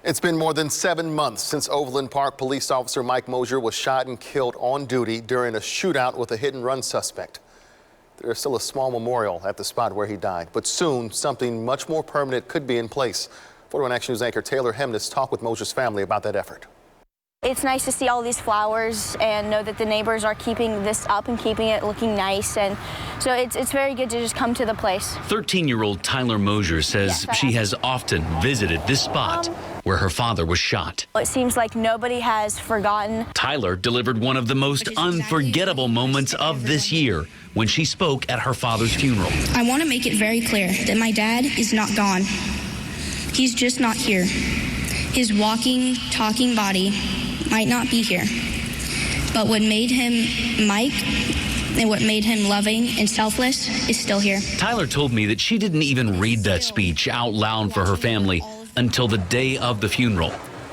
It's been more than 7 months since Overland Park police officer Mike Mosher was shot and killed on duty during a shootout with a hit-and-run suspect. There is still a small memorial at the spot where he died, but soon something much more permanent could be in place. 41 Action News anchor Taylor HEMNESS talked with Mosher's family about that effort. It's nice to see all these flowers and know that the neighbors are keeping this up and keeping it looking nice, and so it's very good to just come to the place. 13-year-old Tyler Mosher says she has often visited this spot where her father was shot. It seems like nobody has forgotten. Tyler delivered one of the most unforgettable moments of this year when she spoke at her father's funeral. I want to make it very clear that my dad is not gone. He's just not here. His walking, talking body might not be here, but what made him Mike and what made him loving and selfless is still here. Tyler told me that she didn't even read that speech out loud for her family until the day of the funeral,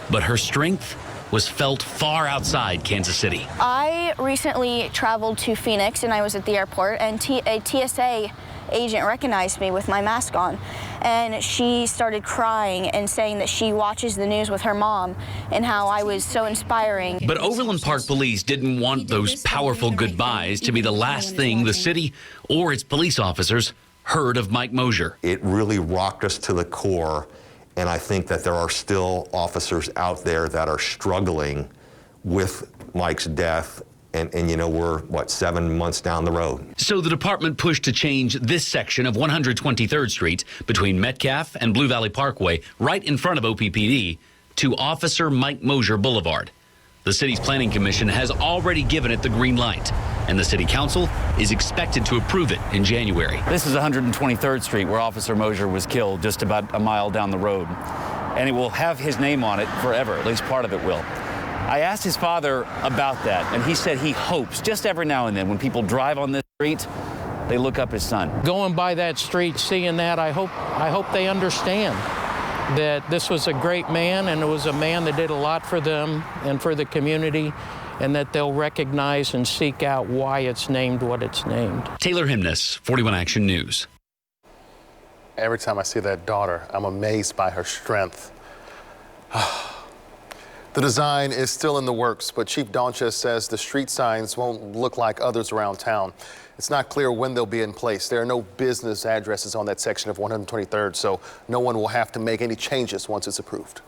but her strength was felt far outside Kansas City. I recently traveled to Phoenix and I was at the airport, and a TSA agent recognized me with my mask on, and she started crying and saying that she watches the news with her mom and how I was so inspiring. But Overland Park police didn't want those powerful goodbyes to be the last thing the city or its police officers heard of Mike Mosher. It really rocked us to the core, and I think that there are still officers out there that are struggling with Mike's death. And you know, we're, 7 months down the road. So the department pushed to change this section of 123rd Street between Metcalf and Blue Valley Parkway, right in front of OPPD, to Officer Mike Mosher Boulevard. The city's planning commission has already given it the green light, and the city council is expected to approve it in January. This is 123rd Street where Officer Mosher was killed, just about a mile down the road. And it will have his name on it forever, at least part of it will. I asked his father about that, and he said he hopes just every now and then when people drive on this street, they look up his son. Going by that street, seeing that, I hope they understand that this was a great man, and it was a man that did a lot for them and for the community, and that they'll recognize and seek out why it's named what it's named. Taylor HEMNESS, 41 Action News. Every time I see that daughter, I'm amazed by her strength. The design is still in the works, but Chief Donches says the street signs won't look like others around town. It's not clear when they'll be in place. There are no business addresses on that section of 123rd, so no one will have to make any changes once it's approved.